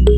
Hi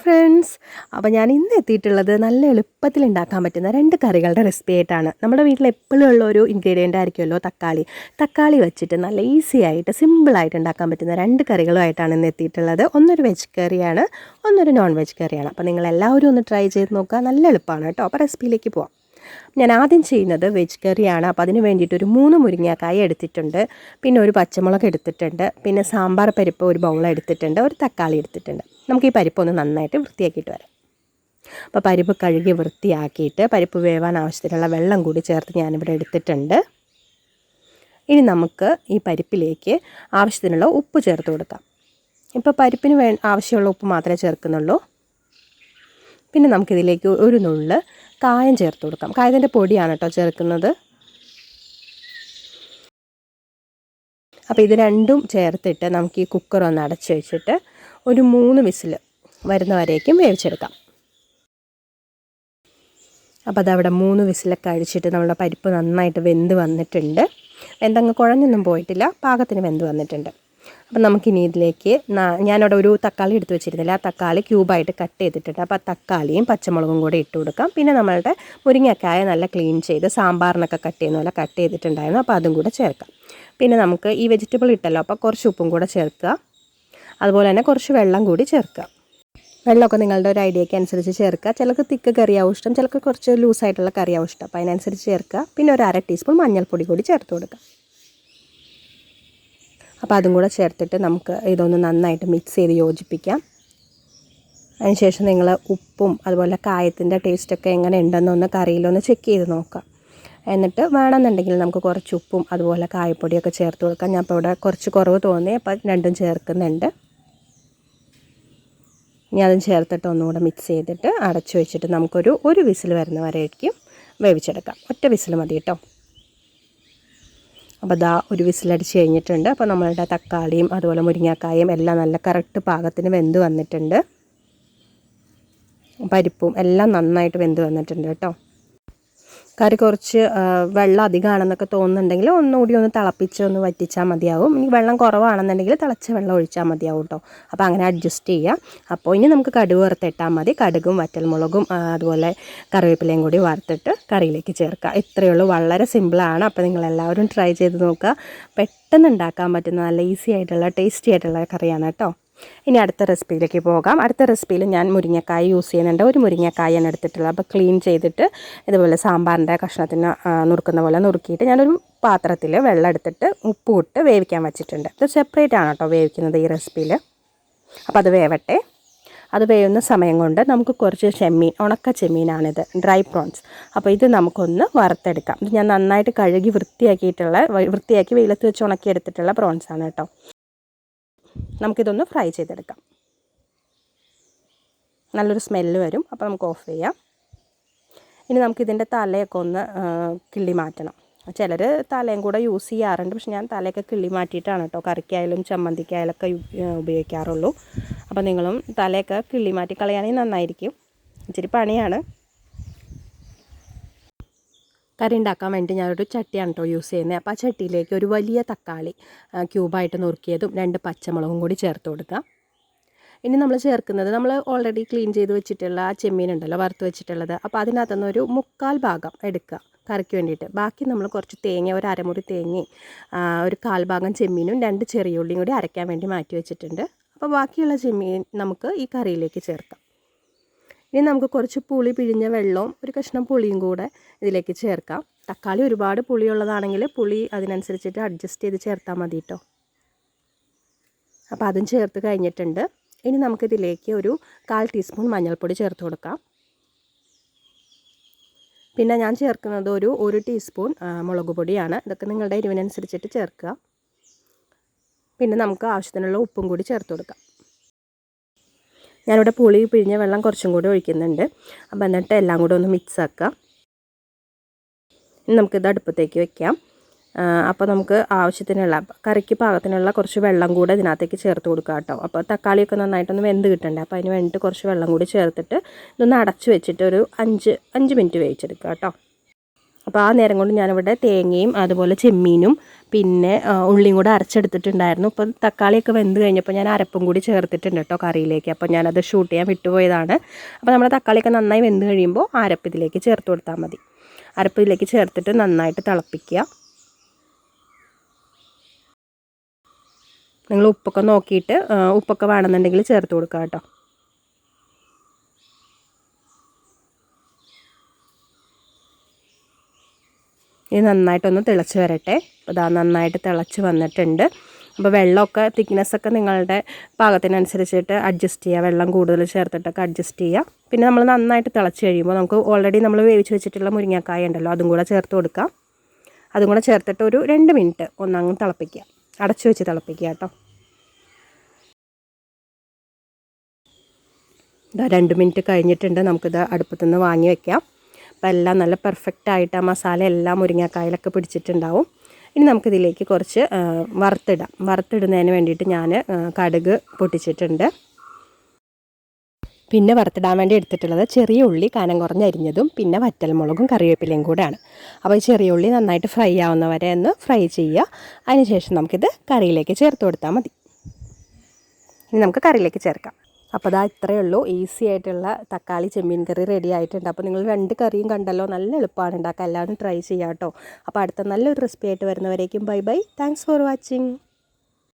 friends, അപ്പോൾ ഞാൻ ഇന്ന് എത്തിയിട്ടുള്ളത് നല്ല എളുപ്പത്തിൽ ഉണ്ടാക്കാൻ പറ്റുന്ന 2 കറികളുടെ റെസിപ്പി ആയിട്ടാണ്. നമ്മുടെ വീട്ടിൽ എപ്പോഴും ഉള്ള ഒരു ഇൻഗ്രീഡിയൻ്റ് ആയിരിക്കുമല്ലോ തക്കാളി വെച്ചിട്ട് നല്ല ഈസി ആയിട്ട് സിമ്പിളായിട്ട് ഉണ്ടാക്കാൻ പറ്റുന്ന 2 കറികളുമായിട്ടാണ് ഇന്ന് എത്തിയിട്ടുള്ളത്. ഒന്നൊരു വെജ് കറിയാണ്, ഒന്നൊരു നോൺ വെജ് കറിയാണ്. അപ്പോൾ നിങ്ങളെല്ലാവരും ഒന്ന് ട്രൈ ചെയ്ത് നോക്കുക, നല്ല എളുപ്പമാണ് കേട്ടോ. അപ്പോൾ റെസിപ്പിയിലേക്ക് പോവാം. ഞാൻ ആദ്യം ചെയ്യുന്നത് വെജ് കറിയാണ്. അപ്പോൾ അതിന് വേണ്ടിയിട്ട് ഒരു 3 മുരിങ്ങക്കായ എടുത്തിട്ടുണ്ട്, പിന്നെ ഒരു പച്ചമുളക് എടുത്തിട്ടുണ്ട്, പിന്നെ സാമ്പാർ പരിപ്പ് ഒരു ബൗൾ എടുത്തിട്ടുണ്ട്, ഒരു തക്കാളി എടുത്തിട്ടുണ്ട്. നമുക്ക് ഈ പരിപ്പ് ഒന്ന് നന്നായിട്ട് വൃത്തിയാക്കിയിട്ട് വരാം. അപ്പോൾ പരിപ്പ് കഴുകി വൃത്തിയാക്കിയിട്ട് പരിപ്പ് വേവാൻ ആവശ്യത്തിനുള്ള വെള്ളം കൂടി ചേർത്ത് ഞാനിവിടെ എടുത്തിട്ടുണ്ട്. ഇനി നമുക്ക് ഈ പരിപ്പിലേക്ക് ആവശ്യത്തിനുള്ള ഉപ്പ് ചേർത്ത് കൊടുക്കാം. ഇപ്പോൾ പരിപ്പിന് ആവശ്യമുള്ള ഉപ്പ് മാത്രമേ ചേർക്കുന്നുള്ളൂ. പിന്നെ നമുക്കിതിലേക്ക് ഒരു നുള്ള് കായം ചേർത്ത് കൊടുക്കാം. കായത്തിൻ്റെ പൊടിയാണ് കേട്ടോ ചേർക്കുന്നത്. അപ്പോൾ ഇത് രണ്ടും ചേർത്തിട്ട് നമുക്ക് ഈ കുക്കർ ഒന്ന് അടച്ച് വെച്ചിട്ട് ഒരു 3 വിസിൽ വരുന്നവരേക്കും വേവിച്ചെടുക്കാം. അപ്പോൾ അതവിടെ 3 വിസിലൊക്കെ അടിച്ചിട്ട് നമ്മുടെ പരിപ്പ് നന്നായിട്ട് വെന്ത് വന്നിട്ടുണ്ട്. വെന്തങ്ങ് കുഴഞ്ഞൊന്നും പോയിട്ടില്ല, പാകത്തിന് വെന്ത് വന്നിട്ടുണ്ട്. അപ്പം നമുക്കിനി ഇതിലേക്ക് ഞാനവിടെ ഒരു തക്കാളി എടുത്ത് വെച്ചിരുന്നില്ല, ആ തക്കാളി ക്യൂബായിട്ട് കട്ട് ചെയ്തിട്ടുണ്ട്. അപ്പോൾ ആ തക്കാളിയും പച്ചമുളകും കൂടി ഇട്ട് കൊടുക്കാം. പിന്നെ നമ്മളുടെ മുരിങ്ങക്കായ നല്ല ക്ലീൻ ചെയ്ത് സാമ്പാറിനൊക്കെ കട്ട് ചെയ്യുന്ന പോലെ കട്ട് ചെയ്തിട്ടുണ്ടായിരുന്നു, അപ്പോൾ അതും കൂടെ ചേർക്കാം. പിന്നെ നമുക്ക് ഈ വെജിറ്റബിൾ ഇട്ടല്ലോ, അപ്പോൾ കുറച്ച് ഉപ്പും കൂടെ ചേർക്കുക. അതുപോലെ തന്നെ കുറച്ച് വെള്ളം കൂടി ചേർക്കുക. വെള്ളമൊക്കെ നിങ്ങളുടെ ഒരു ഐഡിയയ്ക്ക് അനുസരിച്ച് ചേർക്കുക. ചിലർക്ക് തിക്ക് കറിയാവും ഇഷ്ടം, ചിലർക്ക് കുറച്ച് ലൂസായിട്ടുള്ള കറിയാവും ഇഷ്ടം. അപ്പോൾ അതിനനുസരിച്ച് ചേർക്കുക. പിന്നെ ഒരു 1/2 ടീസ്പൂൺ മഞ്ഞൾപ്പൊടി കൂടി ചേർത്ത് കൊടുക്കുക. അപ്പോൾ അതും കൂടെ ചേർത്തിട്ട് നമുക്ക് ഇതൊന്ന് നന്നായിട്ട് മിക്സ് ചെയ്ത് യോജിപ്പിക്കാം. അതിനുശേഷം നിങ്ങൾ ഉപ്പും അതുപോലെ കായത്തിൻ്റെ ടേസ്റ്റൊക്കെ എങ്ങനെ ഉണ്ടെന്നൊന്ന് കറിയിലൊന്ന് ചെക്ക് ചെയ്ത് നോക്കാം. എന്നിട്ട് വേണമെന്നുണ്ടെങ്കിൽ നമുക്ക് കുറച്ച് ഉപ്പും അതുപോലെ കായപ്പൊടിയൊക്കെ ചേർത്ത് കൊടുക്കാം. ഞാൻ ഇപ്പോൾ ഇവിടെ കുറച്ച് കുറവ് തോന്നി, അപ്പോൾ രണ്ടും ചേർക്കുന്നുണ്ട്. ഇനി അതും ചേർത്തിട്ട് ഒന്നുകൂടെ മിക്സ് ചെയ്തിട്ട് അടച്ചു വെച്ചിട്ട് നമുക്കൊരു വിസിൽ വരുന്നവരേക്കും വേവിച്ചെടുക്കാം. ഒറ്റ വിസിൽ മതി കേട്ടോ. അപ്പോൾ അതാ ഒരു വിസിലടിച്ച് കഴിഞ്ഞിട്ടുണ്ട്. അപ്പോൾ നമ്മളുടെ തക്കാളിയും അതുപോലെ മുരിങ്ങക്കായും എല്ലാം നല്ല കറക്റ്റ് പാകത്തിന് വെന്ത് വന്നിട്ടുണ്ട്. പരിപ്പും എല്ലാം നന്നായിട്ട് വെന്ത് വന്നിട്ടുണ്ട് കേട്ടോ. കറി കുറച്ച് വെള്ളം അധികമാണെന്നൊക്കെ തോന്നുന്നുണ്ടെങ്കിൽ ഒന്നുകൂടി ഒന്ന് തിളപ്പിച്ച് ഒന്ന് വറ്റിച്ചാൽ മതിയാവും. ഇനി വെള്ളം കുറവാണെന്നുണ്ടെങ്കിൽ തിളച്ച വെള്ളം ഒഴിച്ചാൽ മതിയാവും കേട്ടോ. അപ്പോൾ അങ്ങനെ അഡ്ജസ്റ്റ് ചെയ്യുക. അപ്പോൾ ഇനി നമുക്ക് കടുക് വറുത്തിട്ടാൽ മതി. കടുകും വറ്റൽമുളകും അതുപോലെ കറിവേപ്പിലയും കൂടി വറുത്തിട്ട് കറിയിലേക്ക് ചേർക്കുക. ഇത്രയേ ഉള്ളൂ, വളരെ സിമ്പിളാണ്. അപ്പോൾ നിങ്ങളെല്ലാവരും ട്രൈ ചെയ്ത് നോക്കുക. പെട്ടെന്ന് ഉണ്ടാക്കാൻ പറ്റുന്ന നല്ല ഈസി ആയിട്ടുള്ള ടേസ്റ്റി ആയിട്ടുള്ള കറിയാണ് കേട്ടോ. ഇനി അടുത്ത റെസിപ്പിയിലേക്ക് പോകാം. അടുത്ത റെസിപ്പിയിൽ ഞാൻ മുരിങ്ങക്കായ യൂസ് ചെയ്യുന്നുണ്ട്. ഒരു മുരിങ്ങക്കായാണ് എടുത്തിട്ടുള്ളത്. അപ്പോൾ ക്ലീൻ ചെയ്തിട്ട് ഇതുപോലെ സാമ്പാറിൻ്റെ കഷ്ണത്തിന് നുറുക്കുന്ന പോലെ നുറുക്കിയിട്ട് ഞാനൊരു പാത്രത്തിൽ വെള്ളം എടുത്തിട്ട് ഉപ്പ് ഇട്ട് വേവിക്കാൻ വെച്ചിട്ടുണ്ട്. ഇത് സെപ്പറേറ്റ് ആണ് കേട്ടോ വേവിക്കുന്നത് ഈ റെസിപ്പിയിൽ. അപ്പോൾ അത് വേവട്ടെ. അത് വേവുന്ന സമയം കൊണ്ട് നമുക്ക് കുറച്ച് ചെമ്മീൻ, ഉണക്ക ചെമ്മീനാണിത്, ഡ്രൈ പ്രോൺസ്. അപ്പോൾ ഇത് നമുക്കൊന്ന് വറുത്തെടുക്കാം. ഇത് ഞാൻ നന്നായിട്ട് കഴുകി വൃത്തിയാക്കി വെയിലത്ത് വെച്ച് ഉണക്കിയെടുത്തിട്ടുള്ള പ്രോൺസാണ് കേട്ടോ. നമുക്കിതൊന്ന് ഫ്രൈ ചെയ്തെടുക്കാം. നല്ലൊരു സ്മെല്ല് വരും. അപ്പോൾ നമുക്ക് ഓഫ് ചെയ്യാം. ഇനി നമുക്കിതിൻ്റെ തലയൊക്കെ ഒന്ന് കിള്ളി മാറ്റണം. ചിലർ തലയും കൂടെ യൂസ് ചെയ്യാറുണ്ട്, പക്ഷെ ഞാൻ തലയൊക്കെ കിള്ളി മാറ്റിയിട്ടാണ് കേട്ടോ കറിക്കായാലും ചമ്മന്തിക്കായാലൊക്കെ ഉപയോഗിക്കാറുള്ളൂ. അപ്പോൾ നിങ്ങളും തലയൊക്കെ കിള്ളി മാറ്റി കളയാണെങ്കിൽ നന്നായിരിക്കും. ഇച്ചിരി പണിയാണ്. കറി ഉണ്ടാക്കാൻ വേണ്ടി ഞാനൊരു ചട്ടിയാണ് കേട്ടോ യൂസ് ചെയ്യുന്നത്. അപ്പോൾ ആ ചട്ടിയിലേക്ക് ഒരു വലിയ തക്കാളി ക്യൂബായിട്ട് നുറുക്കിയതും 2 പച്ചമുളകും കൂടി ചേർത്ത് കൊടുക്കാം. ഇനി നമ്മൾ ചേർക്കുന്നത്, നമ്മൾ ഓൾറെഡി ക്ലീൻ ചെയ്ത് വെച്ചിട്ടുള്ള ആ ചെമ്മീൻ ഉണ്ടല്ലോ വറുത്ത് വെച്ചിട്ടുള്ളത്, അപ്പോൾ അതിനകത്തുനിന്ന് ഒരു 1/4 ഭാഗം എടുക്കുക കറിക്ക് വേണ്ടിയിട്ട്. ബാക്കി നമ്മൾ കുറച്ച് തേങ്ങ, ഒരു അരമുറി തേങ്ങയും ഒരു 1/4 ഭാഗം ചെമ്മീനും 2 ചെറിയ ഉള്ളിയും കൂടി അരയ്ക്കാൻ വേണ്ടി മാറ്റി വെച്ചിട്ടുണ്ട്. അപ്പോൾ ബാക്കിയുള്ള ചെമ്മീൻ നമുക്ക് ഈ കറിയിലേക്ക് ചേർക്കാം. ഇനി നമുക്ക് കുറച്ച് പുളി പിഴിഞ്ഞ വെള്ളവും ഒരു കഷ്ണം പുളിയും കൂടെ ഇതിലേക്ക് ചേർക്കാം. തക്കാളി ഒരുപാട് പുളിയുള്ളതാണെങ്കിൽ പുളി അതിനനുസരിച്ചിട്ട് അഡ്ജസ്റ്റ് ചെയ്ത് ചേർത്താൽ മതി കേട്ടോ. അപ്പോൾ അതും ചേർത്ത് കഴിഞ്ഞിട്ടുണ്ട്. ഇനി നമുക്കിതിലേക്ക് ഒരു 1/4 ടീസ്പൂൺ മഞ്ഞൾപ്പൊടി ചേർത്ത് കൊടുക്കാം. പിന്നെ ഞാൻ ചേർക്കുന്നത് ഒരു ടീസ്പൂൺ മുളക് പൊടിയാണ്. ഇതൊക്കെ നിങ്ങളുടെ എരിവിനനുസരിച്ചിട്ട് ചേർക്കുക. പിന്നെ നമുക്ക് ആവശ്യത്തിനുള്ള ഉപ്പും കൂടി ചേർത്ത് കൊടുക്കാം. ഞാനിവിടെ പുളി പിഴിഞ്ഞ വെള്ളം കുറച്ചും കൂടി ഒഴിക്കുന്നുണ്ട്. അപ്പോൾ എന്നിട്ട് എല്ലാം കൂടെ ഒന്ന് മിക്സ് ആക്കുക. ഇനി നമുക്കിത് അടുപ്പത്തേക്ക് വെക്കാം. അപ്പോൾ നമുക്ക് ആവശ്യത്തിനുള്ള കറിക്ക് പാകത്തിനുള്ള കുറച്ച് വെള്ളം കൂടെ ഇതിനകത്തേക്ക് ചേർത്ത് കൊടുക്കുക കേട്ടോ. അപ്പോൾ തക്കാളിയൊക്കെ നന്നായിട്ടൊന്ന് വെന്ത് കിട്ടണ്ടേ, അപ്പോൾ അതിന് വേണ്ടിയിട്ട് കുറച്ച് വെള്ളം കൂടി ചേർത്തിട്ട് ഇതൊന്ന് അടച്ച് വെച്ചിട്ട് ഒരു 5 മിനിറ്റ് വേവിച്ചെടുക്കുക കേട്ടോ. അപ്പോൾ ആ നേരം കൊണ്ട് ഞാനിവിടെ തേങ്ങയും അതുപോലെ ചെമ്മീനും പിന്നെ ഉള്ളിയും കൂടെ അരച്ചെടുത്തിട്ടുണ്ടായിരുന്നു. അപ്പോൾ തക്കാളിയൊക്കെ വെന്ത് കഴിഞ്ഞപ്പോൾ ഞാൻ അരപ്പും കൂടി ചേർത്തിട്ടുണ്ട് കേട്ടോ കറിയിലേക്ക്. അപ്പോൾ ഞാനത് ഷൂട്ട് ചെയ്യാൻ വിട്ടുപോയതാണ്. അപ്പോൾ നമ്മുടെ തക്കാളിയൊക്കെ നന്നായി വെന്ത് കഴിയുമ്പോൾ അരപ്പ് ഇതിലേക്ക് ചേർത്ത് കൊടുത്താൽ മതി. അരപ്പ് ഇതിലേക്ക് ചേർത്തിട്ട് നന്നായിട്ട് തിളപ്പിക്കുക. നിങ്ങൾ ഉപ്പൊക്കെ നോക്കിയിട്ട് ഉപ്പൊക്കെ വേണമെന്നുണ്ടെങ്കിൽ ചേർത്ത് കൊടുക്കുക കേട്ടോ. ഇത് നന്നായിട്ടൊന്ന് തിളച്ച് വരട്ടെ. അപ്പോൾ ഇതാ നന്നായിട്ട് തിളച്ച് വന്നിട്ടുണ്ട്. അപ്പോൾ വെള്ളമൊക്കെ തിക്നെസ്സൊക്കെ നിങ്ങളുടെ പാകത്തിനനുസരിച്ചിട്ട് അഡ്ജസ്റ്റ് ചെയ്യുക. വെള്ളം കൂടുതൽ ചേർത്തിട്ടൊക്കെ അഡ്ജസ്റ്റ് ചെയ്യുക. പിന്നെ നമ്മൾ നന്നായിട്ട് തിളച്ച് കഴിയുമ്പോൾ നമുക്ക് ഓൾറെഡി നമ്മൾ വേവിച്ച് വെച്ചിട്ടുള്ള മുരിങ്ങക്കായ ഉണ്ടല്ലോ, അതും കൂടെ ചേർത്ത് കൊടുക്കാം. അതും കൂടെ ചേർത്തിട്ട് ഒരു 2 മിനിറ്റ് ഒന്നങ്ങ് തിളപ്പിക്കുക. അടച്ചു വെച്ച് തിളപ്പിക്കുക കേട്ടോ. ഇതാ 2 മിനിറ്റ് കഴിഞ്ഞിട്ടുണ്ട്. നമുക്കിത് അടുപ്പത്തുനിന്ന് വാങ്ങി വയ്ക്കാം. അപ്പോൾ എല്ലാം നല്ല പെർഫെക്റ്റായിട്ട് ആ മസാല എല്ലാം മുരിങ്ങക്കായലൊക്കെ പിടിച്ചിട്ടുണ്ടാവും. ഇനി നമുക്കിതിലേക്ക് കുറച്ച് വറുത്തിടാം. വറുത്തിടുന്നതിന് വേണ്ടിയിട്ട് ഞാൻ കടുക് പൊട്ടിച്ചിട്ടുണ്ട്. പിന്നെ വറുത്തിടാൻ വേണ്ടി എടുത്തിട്ടുള്ളത് ചെറിയ ഉള്ളി കനം കുറഞ്ഞ് അരിഞ്ഞതും പിന്നെ വറ്റൽമുളകും കറിവേപ്പിലയും കൂടെയാണ്. അപ്പോൾ ഈ ചെറിയ ഉള്ളി നന്നായിട്ട് ഫ്രൈ ആവുന്നവരെ ഒന്ന് ഫ്രൈ ചെയ്യുക. അതിനുശേഷം നമുക്കിത് കറിയിലേക്ക് ചേർത്ത് കൊടുത്താൽ മതി. ഇനി നമുക്ക് കറിയിലേക്ക് ചേർക്കാം. അപ്പോൾ അതാ ഇത്രയേ ഉള്ളൂ. ഈസി ആയിട്ടുള്ള തക്കാളി ചെമ്മീൻ കറി റെഡി ആയിട്ടുണ്ട്. അപ്പോൾ നിങ്ങൾ 2 കറിയും കണ്ടല്ലോ, നല്ല എളുപ്പമാണ് ഉണ്ടാക്കാൻ. എല്ലാവരും ട്രൈ ചെയ്യാം കേട്ടോ. അപ്പോൾ അടുത്ത നല്ലൊരു റെസിപ്പി ആയിട്ട് വരുന്നവരേക്കും bye bye. Thanks for watching.